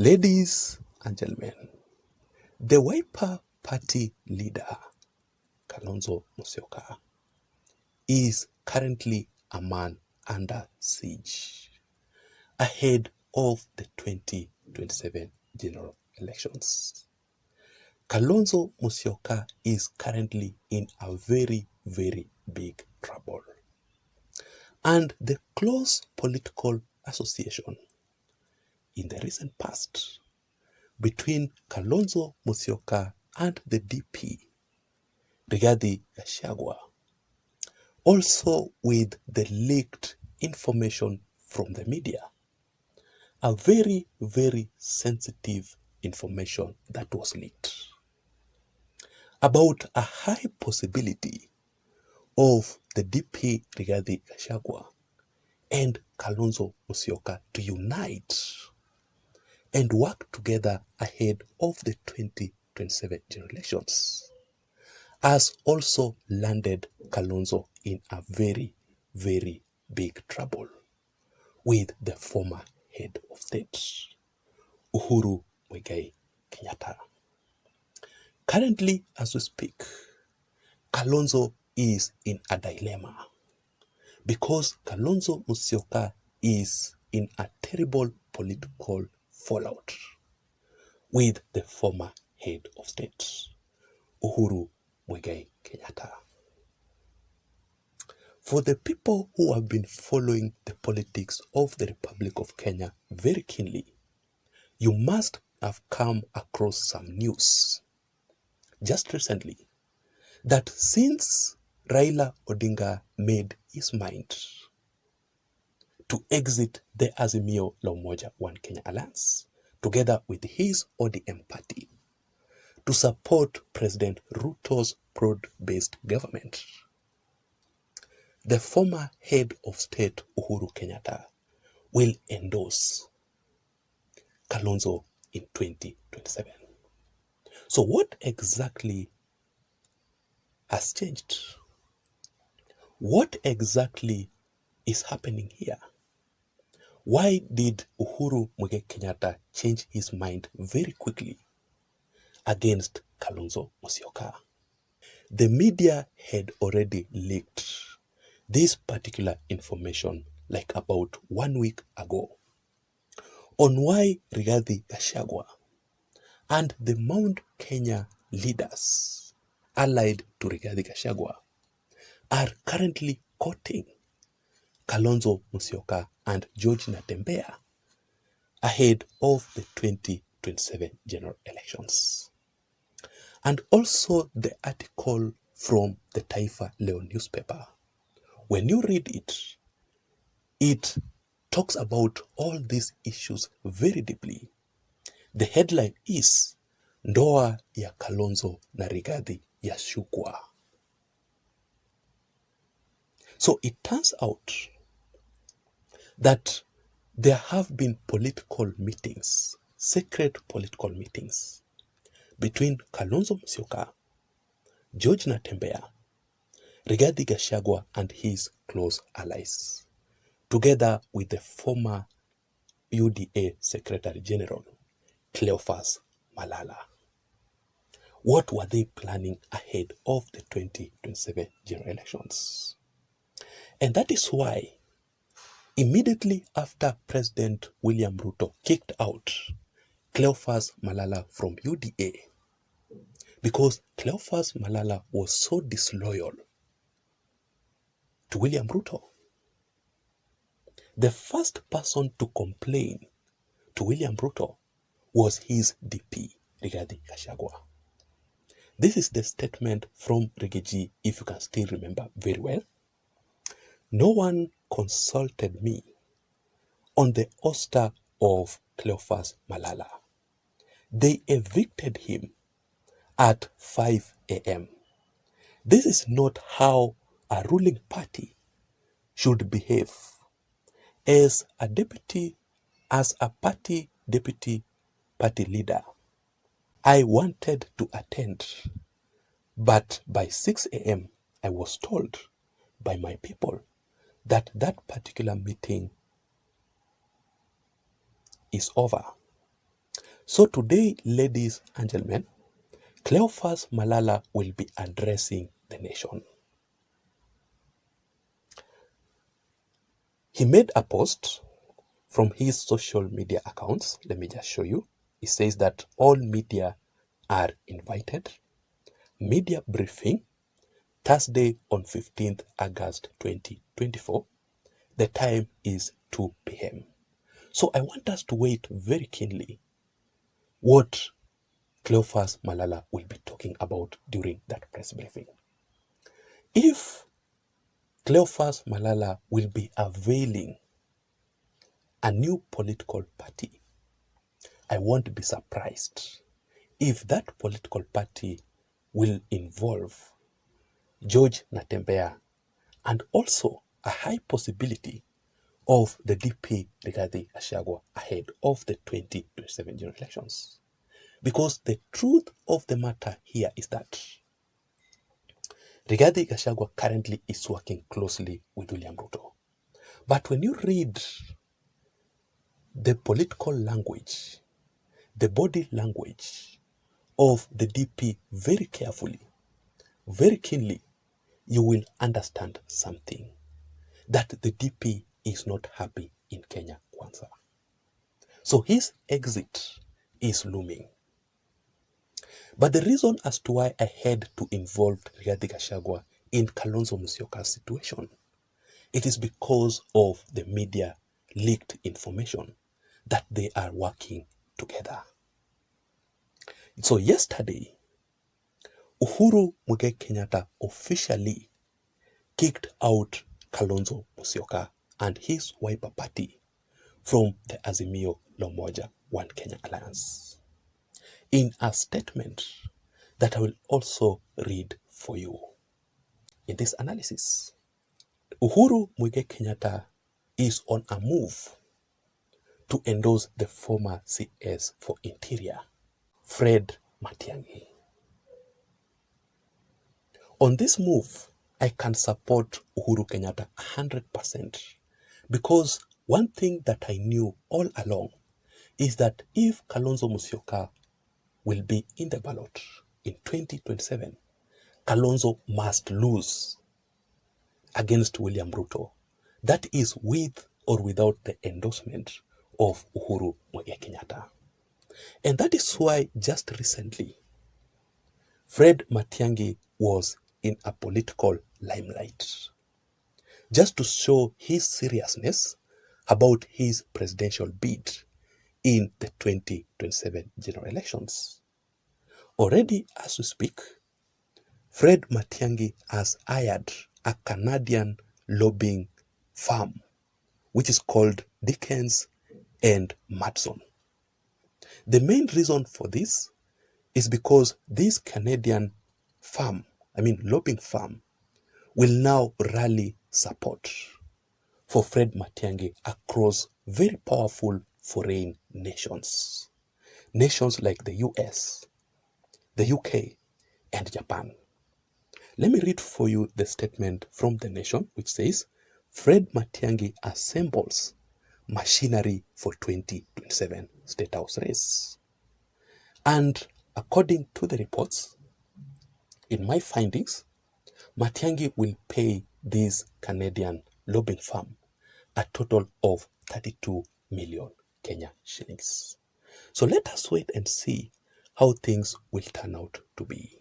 Ladies and gentlemen, the WIPER party leader, Kalonzo Moka, is currently a man under siege ahead of the 2027 general elections. Kalonzo Musyoka is currently in a very, very big trouble. And the close political association in the recent past between Kalonzo Musyoka and the DP, Rigathi Gachagua, also with the leaked information from the media, a very, very sensitive information that was leaked about a high possibility of the DP Rigathi Gachagua and Kalonzo Musyoka to unite and work together ahead of the 2027 general elections, has also landed Kalonzo in a very, very big trouble with the former head of state, Uhuru Kenyatta. Currently, as we speak, Kalonzo is in a dilemma because Kalonzo Musyoka is in a terrible political fallout with the former head of state, Uhuru Kenyatta. For the people who have been following the politics of the Republic of Kenya very keenly, you must have come across some news just recently that since Raila Odinga made his mind to exit the Azimio La Umoja One Kenya Alliance, together with his ODM party, to support President Ruto's broad-based government, the former head of state Uhuru Kenyatta will endorse Kalonzo in 2027. So what exactly has changed? What exactly is happening here? Why did Uhuru Kenyatta change his mind very quickly against Kalonzo Musyoka? The media had already leaked this particular information like about 1 week ago on why Rigathi Gachagua and the Mount Kenya leaders allied to Rigathi Gachagua are currently courting Kalonzo Musyoka and George Natembeya ahead of the 2027 general elections. And also the article from the Taifa Leo newspaper. When you read it, it talks about all these issues very deeply. The headline is Ndoa ya Kalonzo na Rigathi yashukwa. So it turns out that there have been political meetings, secret political meetings, between Kalonzo Musyoka, George Natembeya, Rigathi Gachagua and his close allies, together with the former UDA Secretary General, Cleophas Malala. What were they planning ahead of the 2027 general elections? And that is why, immediately after President William Ruto kicked out Cleophas Malala from UDA, because Cleophas Malala was so disloyal to William Ruto, the first person to complain to William Ruto was his DP, Rigathi Gachagua. This is the statement from Rigathi, if you can still remember very well. No one consulted me on the ouster of Cleophas Malala. They evicted him at 5 a.m. This is not how a ruling party should behave. As a deputy party leader, I wanted to attend, but by 6 a.m. I was told by my people that that particular meeting is over So today, ladies and gentlemen, Cleophas Malala will be addressing the nation. He made a post from his social media accounts. Let me just show you. He says that all media are invited. Media briefing, Thursday on 15th August 2024. The time is 2 p.m. So I want us to wait very keenly what Cleophas Malala will be talking about during that press briefing. If Cleophas Malala will be unveiling a new political party, I won't be surprised if that political party will involve George Natembea and also a high possibility of the DP Rigathi Gachagua ahead of the 2027 general elections. Because the truth of the matter here is that Rigathi Gachagua currently is working closely with William Ruto. But when you read the political language, the body language of the DP very carefully, very keenly, you will understand something. That the DP is not happy in Kenya Kwanza. So his exit is looming. But the reason as to why I had to involve Rigathi Gachagua in Kalonzo Musyoka's situation, it is because of the media leaked information that they are working together. So yesterday, Uhuru Muigai Kenyatta officially kicked out Kalonzo Musyoka and his WIPER party from the Azimio La Umoja One Kenya Alliance. In a statement that I will also read for you in this analysis, Uhuru Muigai Kenyatta is on a move to endorse the former CS for Interior, Fred Matiang'i. On this move, I can support Uhuru Kenyatta 100% because one thing that I knew all along is that if Kalonzo Musyoka will be in the ballot in 2027, Kalonzo must lose against William Ruto. That is with or without the endorsement of Uhuru Muigai Kenyatta. And that is why just recently, Fred Matiang'i was in a political limelight, just to show his seriousness about his presidential bid in the 2027 general elections. Already as we speak, Fred Matiang'i has hired a Canadian lobbying firm, which is called Dickens and Madson. The main reason for this is because this Canadian lobbying firm, will now rally support for Fred Matiang'i across very powerful foreign nations. Nations like the US, the UK, and Japan. Let me read for you the statement from The Nation, which says, Fred Matiang'i assembles machinery for 2027 State House race. And according to the reports, in my findings, Matangi will pay this Canadian lobbying firm a total of 32 million Kenya shillings. So let us wait and see how things will turn out to be.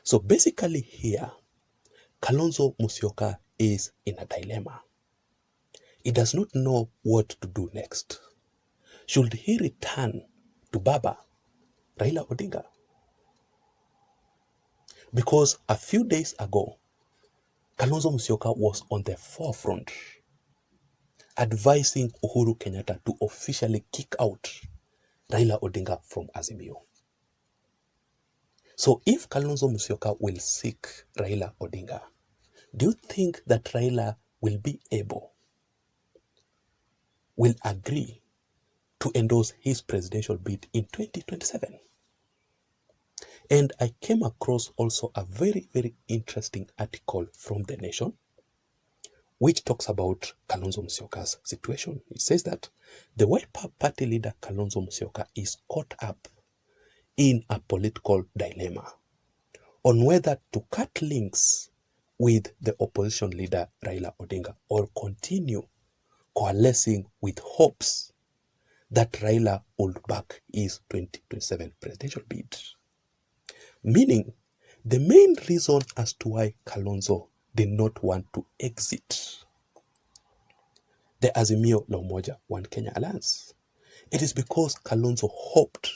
So basically here, Kalonzo Musyoka is in a dilemma. He does not know what to do next. Should he return to Baba, Raila Odinga? Because a few days ago, Kalonzo Musyoka was on the forefront advising Uhuru Kenyatta to officially kick out Raila Odinga from Azimio. So if Kalonzo Musyoka will seek Raila Odinga, do you think that Raila will agree to endorse his presidential bid in 2027? And I came across also a very, very interesting article from The Nation which talks about Kalonzo Musyoka's situation. It says that the WIPER party leader Kalonzo Musyoka is caught up in a political dilemma on whether to cut links with the opposition leader Raila Odinga or continue coalescing with hopes that Raila would back his 2027 presidential bid. Meaning, the main reason as to why Kalonzo did not want to exit the Azimio la Umoja One Kenya Alliance, it is because Kalonzo hoped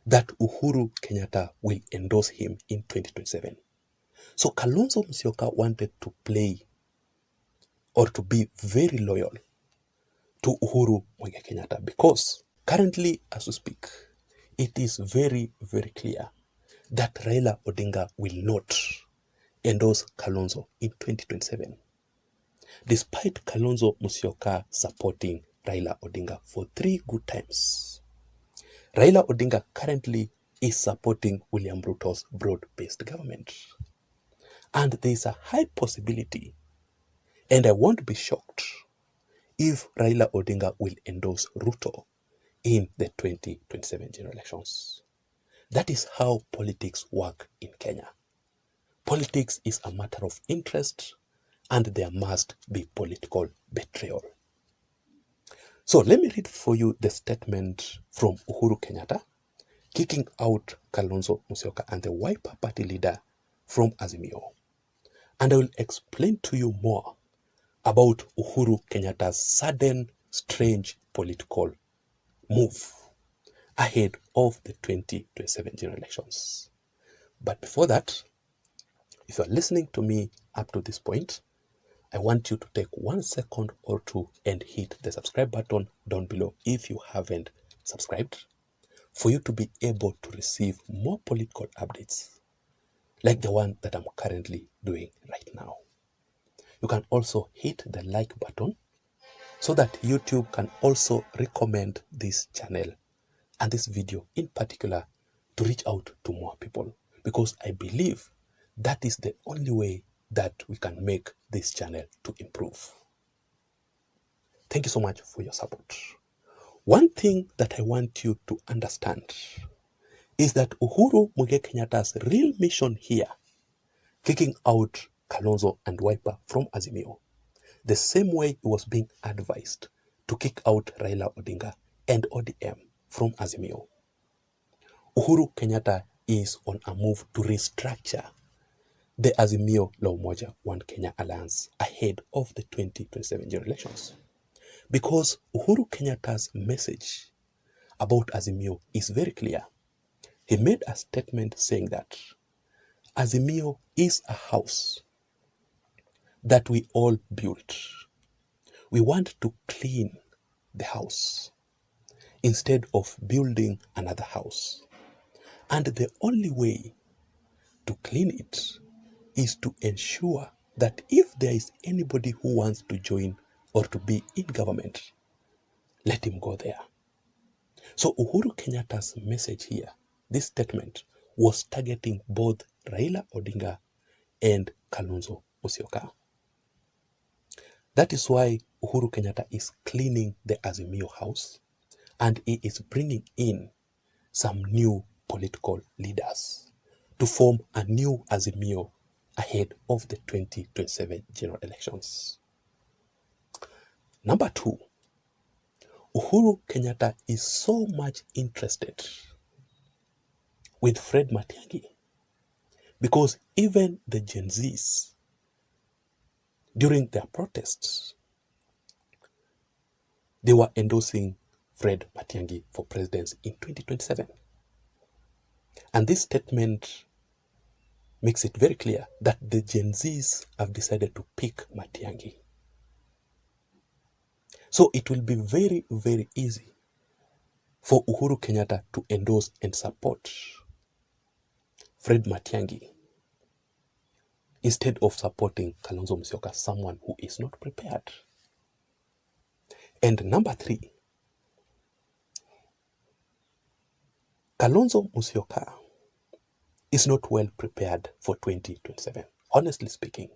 that Uhuru Kenyatta will endorse him in 2027. So Kalonzo Musyoka wanted to play or to be very loyal to Uhuru Kenyatta because currently, as we speak, it is very, very clear that Raila Odinga will not endorse Kalonzo in 2027, despite Kalonzo Musyoka supporting Raila Odinga for 3 good times. Raila Odinga currently is supporting William Ruto's broad-based government. And there is a high possibility, and I won't be shocked, if Raila Odinga will endorse Ruto in the 2027 general elections. That is how politics work in Kenya. Politics is a matter of interest, and there must be political betrayal. So let me read for you the statement from Uhuru Kenyatta, kicking out Kalonzo Musyoka and the WIPER party leader from Azimio. And I will explain to you more about Uhuru Kenyatta's sudden, strange political move ahead of the 2027 general elections. But before that, if you are listening to me up to this point, I want you to take 1 second or 2 and hit the subscribe button down below if you haven't subscribed, for you to be able to receive more political updates like the one that I'm currently doing right now. You can also hit the like button so that YouTube can also recommend this channel and this video in particular to reach out to more people, because I believe that is the only way that we can make this channel to improve. Thank you so much for your support. One thing that I want you to understand is that Uhuru Kenyatta's real mission here, kicking out Kalonzo and WIPER from Azimio, the same way he was being advised to kick out Raila Odinga and ODM from Azimio, Uhuru Kenyatta is on a move to restructure the Azimio la Umoja One Kenya Alliance ahead of the 2027 general elections. Because Uhuru Kenyatta's message about Azimio is very clear. He made a statement saying that Azimio is a house that we all built. We want to clean the house instead of building another house. And the only way to clean it is to ensure that if there is anybody who wants to join or to be in government, let him go there. So Uhuru Kenyatta's message here, this statement, was targeting both Raila Odinga and Kalonzo Musyoka. That is why Uhuru Kenyatta is cleaning the Azimio house, and he is bringing in some new political leaders to form a new Azimio ahead of the 2027 general elections. Number 2, Uhuru Kenyatta is so much interested with Fred Matangi because even the Gen Zs, during their protests, they were endorsing Fred Matiang'i for presidency in 2027. And this statement makes it very clear that the Gen Zs have decided to pick Matiang'i. So it will be very, very easy for Uhuru Kenyatta to endorse and support Fred Matiang'i instead of supporting Kalonzo Musyoka, someone who is not prepared. And number 3, Kalonzo Musyoka is not well prepared for 2027. Honestly speaking,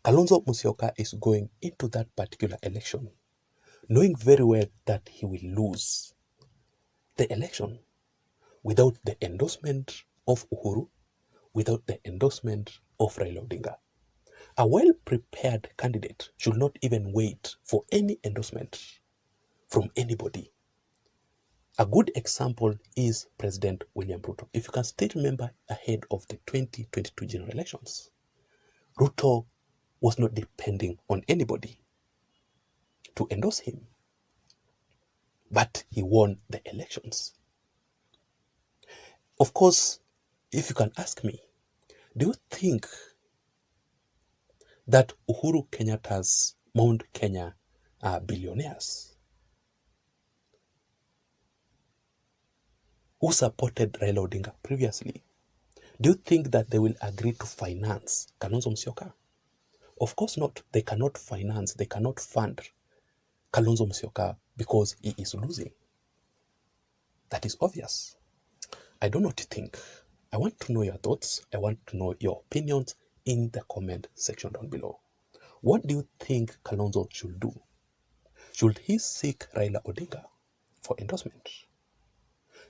Kalonzo Musyoka is going into that particular election knowing very well that he will lose the election without the endorsement of Uhuru, without the endorsement of Raila Odinga. A well-prepared candidate should not even wait for any endorsement from anybody. A good example is President William Ruto. If you can still remember ahead of the 2022 general elections, Ruto was not depending on anybody to endorse him, but he won the elections. Of course, if you can ask me, do you think that Uhuru Kenyatta's Mount Kenya are billionaires who supported Raila Odinga previously? Do you think that they will agree to finance Kalonzo Musyoka? Of course not. They cannot finance, they cannot fund Kalonzo Musyoka because he is losing. That is obvious. I don't know what you think. I want to know your thoughts. I want to know your opinions in the comment section down below. What do you think Kalonzo should do? Should he seek Raila Odinga for endorsement?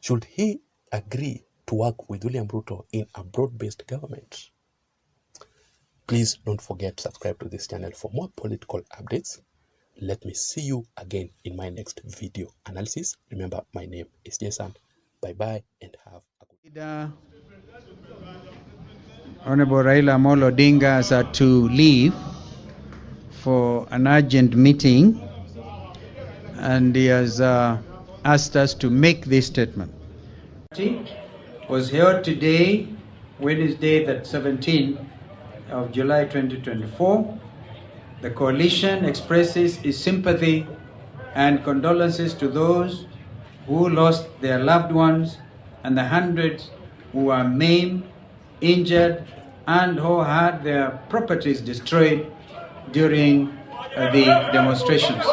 Should he agree to work with William Ruto in a broad-based government? Please don't forget to subscribe to this channel for more political updates. Let me see you again in my next video analysis. Remember, my name is Jason. Bye-bye and have a good day. Honorable Raila Amolo Odinga has had to leave for an urgent meeting, and he has asked us to make this statement. Was held today, Wednesday, the 17th of July 2024. The coalition expresses its sympathy and condolences to those who lost their loved ones and the hundreds who were maimed, injured, and who had their properties destroyed during the demonstrations.